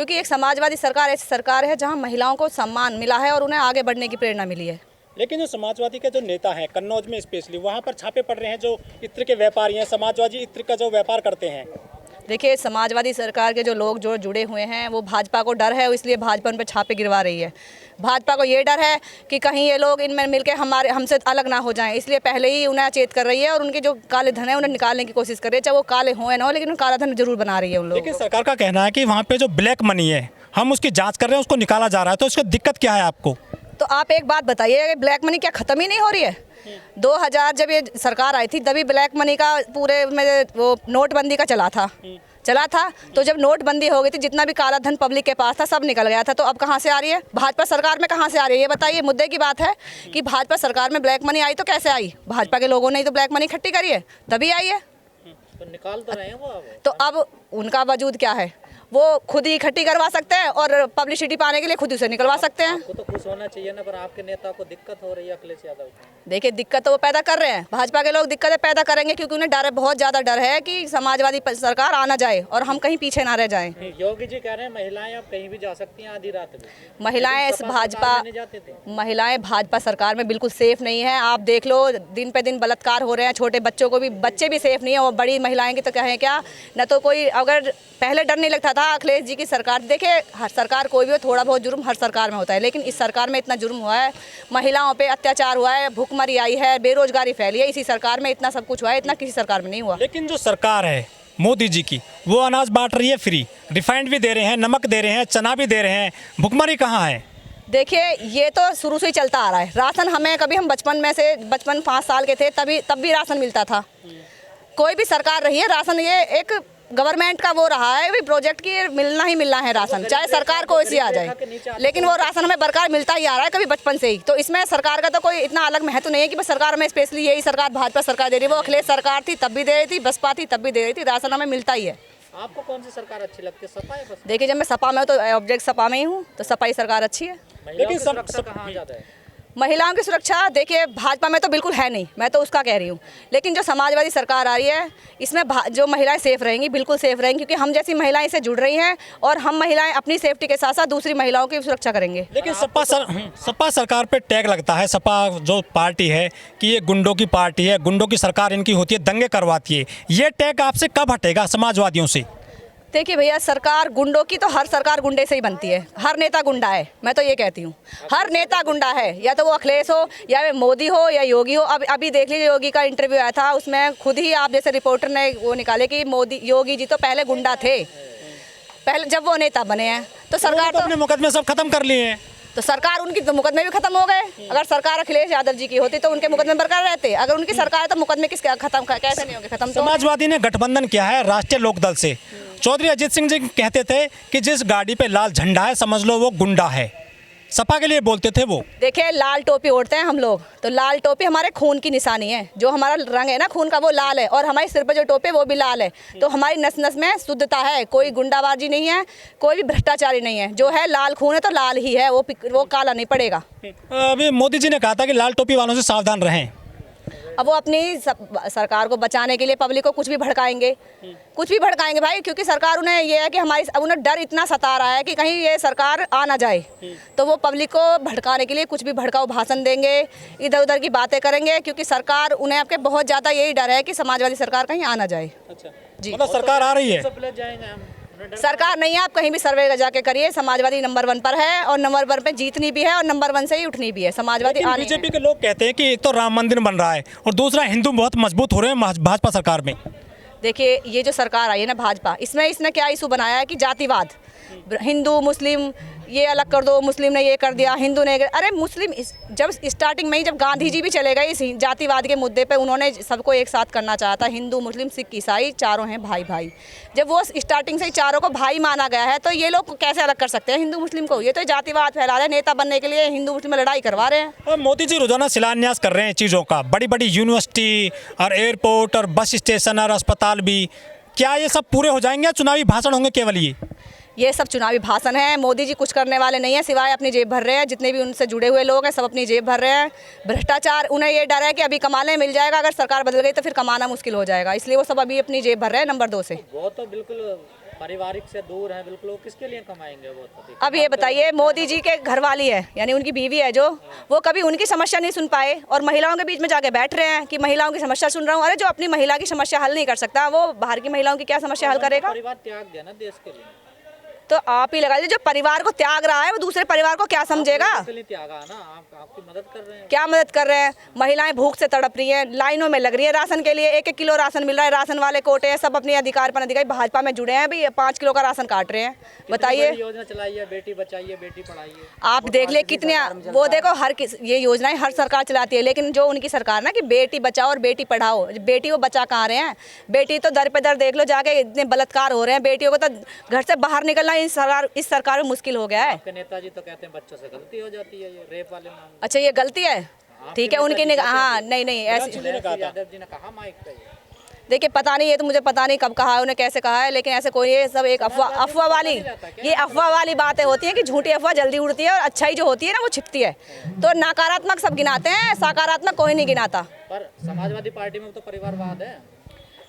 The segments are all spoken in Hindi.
क्योंकि एक समाजवादी सरकार ऐसी सरकार है जहां महिलाओं को सम्मान मिला है और उन्हें आगे बढ़ने की प्रेरणा मिली है। लेकिन जो समाजवादी के जो नेता हैं कन्नौज में स्पेशली, वहाँ पर छापे पड़ रहे हैं जो इत्र के व्यापारी हैं, समाजवादी इत्र का जो व्यापार करते हैं। देखिए, समाजवादी सरकार के जो लोग जो जुड़े हुए हैं वो भाजपा को डर है, इसलिए भाजपा उन पर छापे गिरवा रही है। भाजपा को ये डर है कि कहीं ये लोग इनमें मिलकर हमसे अलग ना हो जाएं, इसलिए पहले ही उन्हें अचेत कर रही है और उनके जो काले धन है उन्हें निकालने की कोशिश कर रही है, चाहे वो काले हों या ना हो, लेकिन काला धन जरूर बना रही है उन लोगों को। लेकिन सरकार का कहना है कि वहाँ पे जो ब्लैक मनी है हम उसकी जाँच कर रहे हैं, उसको निकाला जा रहा है, तो इसकी दिक्कत क्या है आपको? तो आप एक बात बताइए, ब्लैक मनी क्या ख़त्म ही नहीं हो रही है? 2000 जब ये सरकार आई थी तभी ब्लैक मनी का पूरे में वो नोटबंदी का चला था। तो जब नोटबंदी हो गई थी जितना भी काला धन पब्लिक के पास था सब निकल गया था। तो अब कहाँ से आ रही है? भाजपा सरकार में कहाँ से आ रही है ये बताइए। मुद्दे की बात है कि भाजपा सरकार में ब्लैक मनी आई तो कैसे आई? भाजपा के लोगों ने ही तो ब्लैक मनी इकट्ठी करी है, तभी आई है। तो निकाल तो रहे हैं वो। तो अब उनका वजूद क्या है? वो खुद ही इकट्ठी करवा सकते हैं और पब्लिसिटी पाने के लिए खुद उसे निकलवा सकते हैं। आपको तो खुश होना चाहिए ना, पर आपके नेता को दिक्कत हो रही है अखिलेश यादव को। देखिए, दिक्कत तो वो पैदा कर रहे हैं, भाजपा के लोग दिक्कतें पैदा करेंगे क्योंकि उन्हें डर है, बहुत ज़्यादा डर है कि समाजवादी सरकार आ ना जाए और हम कहीं पीछे ना रह जाएं। योगी जी कह रहे हैं महिलाएं अब कहीं भी जा सकती हैं आधी रात में। महिलाएं भाजपा सरकार में बिल्कुल सेफ नहीं है। आप देख लो, दिन पे दिन बलात्कार हो रहे हैं, छोटे बच्चों को भी, बच्चे भी सेफ नहीं है और बड़ी महिलाएं की तो कहें क्या न। तो कोई अगर पहले डर नहीं लगता था अखिलेश जी की सरकार, देखिए हर सरकार कोई भी हो, थोड़ा बहुत जुर्म हर सरकार में होता है, लेकिन इस सरकार में इतना जुर्म हुआ है, महिलाओं पे अत्याचार हुआ है, भूखमरी आई है, बेरोजगारी फैली है, इसी सरकार में इतना सब कुछ हुआ है, इतना किसी सरकार में नहीं हुआ। लेकिन जो सरकार है मोदी जी की, वो अनाज बांट रही है फ्री, रिफाइंड भी दे रहे हैं, नमक दे रहे हैं, चना भी दे रहे हैं, भुखमरी कहाँ है? देखिए, ये तो शुरू से ही चलता आ रहा है। राशन हमें कभी हम बचपन 5 साल के थे तब भी राशन मिलता था। कोई भी सरकार रही है, राशन ये एक गवर्नमेंट का वो रहा है भी प्रोजेक्ट की मिलना ही मिलना है राशन, चाहे सरकार कोई सी आ जाए, लेकिन वो राशन हमें बरकरार मिलता ही आ रहा है कभी बचपन से ही। तो इसमें सरकार का तो कोई इतना अलग महत्व नहीं है कि बस सरकार में स्पेशली यही सरकार भाजपा सरकार दे रही है। वो अखिलेश सरकार थी तब भी दे रही थी, बसपा थी तब भी दे रही थी, राशन हमें मिलता ही है। आपको कौन सी सरकार अच्छी लगती है, सपा या बसपा? देखिए, जब मैं सपा में हूँ तो ऑब्जेक्ट सपा में ही हूँ, तो सपा ही सरकार अच्छी है। लेकिन सुरक्षा कहाँ ज़्यादा है? महिलाओं की सुरक्षा देखिए भाजपा में तो बिल्कुल है नहीं, मैं तो उसका कह रही हूँ, लेकिन जो समाजवादी सरकार आ रही है इसमें जो महिलाएं सेफ रहेंगी, बिल्कुल सेफ रहेंगी, क्योंकि हम जैसी महिलाएं इससे जुड़ रही हैं और हम महिलाएं अपनी सेफ्टी के साथ साथ दूसरी महिलाओं की सुरक्षा करेंगे। लेकिन सपा सरकार पे टैग लगता है, सपा जो पार्टी है कि ये गुंडों की पार्टी है, गुंडों की सरकार इनकी होती है, दंगे करवाती है, ये टैग आपसे कब हटेगा समाजवादियों से? देखिए भैया, सरकार गुंडों की तो हर सरकार गुंडे से ही बनती है, हर नेता गुंडा है, मैं तो ये कहती हूँ, हर नेता गुंडा है, या तो वो अखिलेश हो या मोदी हो या योगी हो। अभी देख लीजिए, योगी का इंटरव्यू आया था, उसमें खुद ही आप जैसे रिपोर्टर ने वो निकाले कि योगी जी तो पहले गुंडा थे, पहले जब वो नेता बने हैं। तो सरकार तो अपने मुकदमे सब खत्म कर लिए हैं, तो सरकार उनकी तो मुकदमे भी खत्म हो गए। अगर सरकार अखिलेश यादव जी की होती तो उनके मुकदमे बरकरार रहते, अगर उनकी सरकार है तो मुकदमे किस खत्म कैसे नहीं होंगे खत्म? समाजवादी ने गठबंधन किया है राष्ट्रीय लोकदल से। चौधरी अजीत सिंह जी कहते थे कि जिस गाड़ी पे लाल झंडा है समझ लो वो गुंडा है, सपा के लिए बोलते थे वो। देखिए, लाल टोपी ओढ़ते हैं हम लोग, तो लाल टोपी हमारे खून की निशानी है, जो हमारा रंग है ना खून का वो लाल है, और हमारे सिर पर जो टोपी वो भी लाल है, तो हमारी नस नस में शुद्धता है, कोई गुंडाबाजी नहीं है, कोई भी भ्रष्टाचारी नहीं है, जो है लाल खून है तो लाल ही है, वो काला नहीं पड़ेगा। अभी मोदी जी ने कहा था कि लाल टोपी वालों से सावधान रहें। अब वो अपनी सरकार को बचाने के लिए पब्लिक को कुछ भी भड़काएंगे भाई, क्योंकि सरकार उन्हें ये है कि उन्हें डर इतना सता रहा है कि कहीं ये सरकार आ ना जाए, तो वो पब्लिक को भड़काने के लिए कुछ भी भड़काऊ भाषण देंगे, इधर उधर की बातें करेंगे, क्योंकि सरकार उन्हें आपके बहुत ज़्यादा यही डर है कि समाजवादी सरकार कहीं आ ना जाए। अच्छा जी, मतलब सरकार आ रही है, सरकार नहीं है। आप कहीं भी सर्वे जाके करिए, समाजवादी नंबर 1 पर है और नंबर 1 पे जीतनी भी है और नंबर 1 से ही उठनी भी है। समाजवादी बीजेपी के लोग कहते हैं कि एक तो राम मंदिर बन रहा है और दूसरा हिंदू बहुत मजबूत हो रहे हैं भाजपा सरकार में। देखिए, ये जो सरकार आई है ना भाजपा, इसने क्या इशू बनाया है कि जातिवाद, हिंदू मुस्लिम ये अलग कर दो, मुस्लिम ने ये कर दिया, हिंदू ने, अरे मुस्लिम जब स्टार्टिंग में ही जब गांधी जी भी चले गए इस जातिवाद के मुद्दे पे, उन्होंने सबको एक साथ करना चाहा था, हिंदू मुस्लिम सिख ईसाई चारों हैं भाई भाई। जब वो स्टार्टिंग से ही चारों को भाई माना गया है तो ये लोग कैसे अलग कर सकते हैं हिंदू मुस्लिम को? ये तो जातिवाद फैला रहे हैं, नेता बनने के लिए हिंदू मुस्लिम में लड़ाई करवा रहे हैं। और मोदी जी रोजाना शिलान्यास कर रहे हैं चीज़ों का, बड़ी बड़ी यूनिवर्सिटी और एयरपोर्ट और बस स्टेशन और अस्पताल भी, क्या ये सब पूरे हो जाएंगे? चुनावी भाषण होंगे केवल ये सब चुनावी भाषण है? मोदी जी कुछ करने वाले नहीं है, सिवाय अपनी जेब भर रहे हैं। जितने भी उनसे जुड़े हुए लोग हैं सब अपनी जेब भर रहे हैं। भ्रष्टाचार, उन्हें ये डर है कि अभी कमाने मिल जाएगा, अगर सरकार बदल गई तो फिर कमाना मुश्किल हो जाएगा, इसलिए वो सब अभी अपनी जेब भर रहे हैं नंबर 2 से। वो तो बिल्कुल पारिवारिक से दूर हैं बिल्कुल, वो किसके लिए कमाएंगे वो तो? अब ये बताइए, मोदी जी के घरवाली है यानी उनकी बीवी है जो, वो कभी उनकी समस्या नहीं सुन पाए और महिलाओं के बीच में जाके बैठ रहे हैं कि महिलाओं की समस्या सुन रहा हूँ। अरे जो अपनी महिला की समस्या हल नहीं कर सकता वो बाहर की महिलाओं की क्या समस्या हल करेगा? परिवार त्याग दिया ना देश के लिए, तो आप ही लगा लीजिए, जो परिवार को त्याग रहा है वो दूसरे परिवार को क्या समझेगा? इसके लिए त्यागा ना, आप आपकी मदद कर रहे हैं। क्या मदद कर रहे हैं? महिलाएं भूख से तड़प रही हैं, लाइनों में लग रही है राशन के लिए। 1-1 किलो राशन मिल रहा है, राशन वाले कोटे हैं, सब अपने अधिकार पर अधिकारी भाजपा में जुड़े हैं, भी 5 किलो का राशन काट रहे हैं। बताइए, योजना चलाई है, बेटी बचाइए बेटी पढ़ाइए, आप देख ले कितने, वो देखो ये योजनाएं हर सरकार चलाती है, लेकिन जो उनकी सरकार ना कि बेटी बचाओ और बेटी पढ़ाओ, बेटी वो बचा कहाँ रहे हैं? बेटी तो दर पे दर देख लो जाके, इतने बलात्कार हो रहे हैं, बेटियों को तो घर से बाहर निकलना इस सरकार में मुश्किल हो गया है। आपके नेताजी तो कहते हैं बच्चों से गलती हो जाती है, ये रेप वाले मामले। अच्छा, ये गलती है, ठीक है उनकी निगाह। हाँ नहीं ऐसी, यादव जी ने कहा माइक पे, देखिए पता नहीं, ये तो मुझे पता नहीं कब कहा है, उन्हें कैसे कहा है, लेकिन ऐसे कोई, ये सब एक अफवाह वाली, ये अफवाह वाली बातें होती हैं कि झूठी अफवाह जल्दी उड़ती है और अच्छाई जो होती है ना वो छिपती है। तो नकारात्मक सब गिनाते हैं, सकारात्मक कोई नहीं गिनाता। पर समाजवादी पार्टी में तो परिवारवाद है।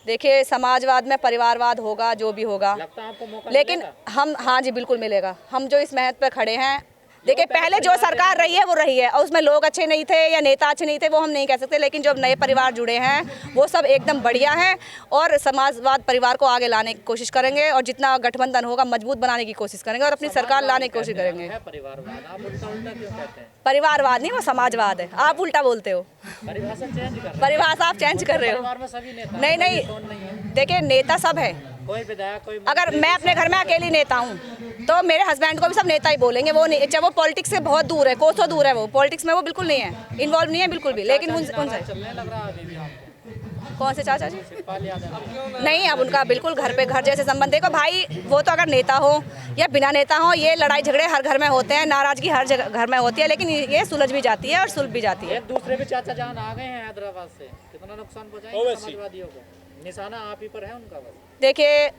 देखिए समाजवाद में परिवारवाद होगा, जो भी होगा, लगता है आपको मौका लेकिन मिलेगा? हम, हाँ जी बिल्कुल मिलेगा। हम जो इस मेहनत पे खड़े हैं, देखिए पहले जो सरकार रही है वो रही है और उसमें लोग अच्छे नहीं थे या नेता अच्छे नहीं थे वो हम नहीं कह सकते, लेकिन जो नए परिवार जुड़े हैं वो सब एकदम बढ़िया हैं और समाजवाद परिवार को आगे लाने की कोशिश करेंगे और जितना गठबंधन होगा मजबूत बनाने की कोशिश करेंगे और अपनी सरकार लाने की कोशिश करेंगे। है परिवारवाद, आप उल्टा उल्टा क्यों कहते हैं? परिवारवाद नहीं, वो समाजवाद है, आप उल्टा बोलते हो। परिभाषा चेंज कर रहे हैं। परिभाषा आप चेंज कर रहे हो। परिवार में सभी नेता नहीं नहीं है। देखिए नेता सब है, कोई विधायक कोई अगर मैं अपने घर में अकेली नेता हूँ तो मेरे हस्बैंड को भी सब नेता ही बोलेंगे। वो नहीं, चाहे वो पॉलिटिक्स से बहुत दूर है, कोसों दूर है, वो पॉलिटिक्स में वो बिल्कुल नहीं है, इन्वॉल्व नहीं है बिल्कुल भी, लेकिन उनसे चलने लग रहा है अभी भी आपको? कौन से चाचा जी? शिवपाल यादव नहीं, अब उनका बिल्कुल घर पे घर जैसे संबंध। देखो भाई, वो तो अगर नेता हो या बिना नेता हो, ये लड़ाई झगड़े हर घर में होते हैं, नाराजगी हर जगह घर में होती है, लेकिन ये सुलझ भी जाती है और सुलझ भी जाती है। एक दूसरे भी चाचा जान आ गए हैं हैदराबाद से, कितना नुकसान पहुंचाएंगे समाजवादियों को? निशाना आप ही पर है उनका बस। देखिए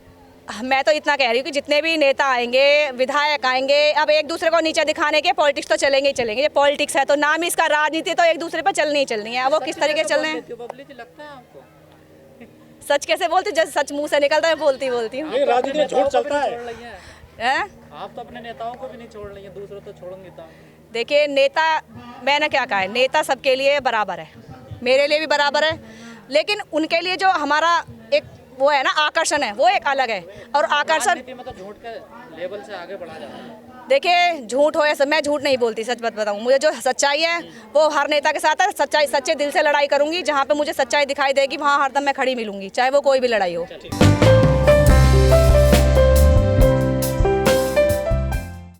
मैं तो इतना कह रही हूँ कि जितने भी नेता आएंगे, विधायक आएंगे, अब एक दूसरे को नीचे दिखाने के पॉलिटिक्स तो चलेंगे ही चलेंगे। ये पॉलिटिक्स है तो नाम ही इसका, राजनीति तो एक दूसरे पर चलनी ही चलनी है। अब वो किस तरीके से चल रहे हैं, बबली जी लगता है आपको? सच कैसे बोलती, जैसे सच मुंह से निकलता है बोलती हूँ। राजनीति में झूठ चलता है। हैं? आप तो अपने नेताओं को भी नहीं छोड़ रही हैं, दूसरों तो छोड़ेंगे तो। देखिए नेता, मैंने क्या कहा है, नेता सबके लिए बराबर है, मेरे लिए भी बराबर है, लेकिन उनके लिए जो हमारा एक वो है ना आकर्षण है, वो एक अलग है। और आकर्षण राजनीति में तो झूठ के लेवल से आगे बढ़ा जाता है। देखिए झूठ हो या सब, मैं झूठ नहीं बोलती, सच बात बताऊं, मुझे जो सच्चाई है वो हर नेता के साथ है। सच्चाई, सच्चे दिल से लड़ाई करूंगी, जहाँ पे मुझे सच्चाई दिखाई देगी वहाँ हरदम मैं खड़ी मिलूंगी, चाहे वो कोई भी लड़ाई हो।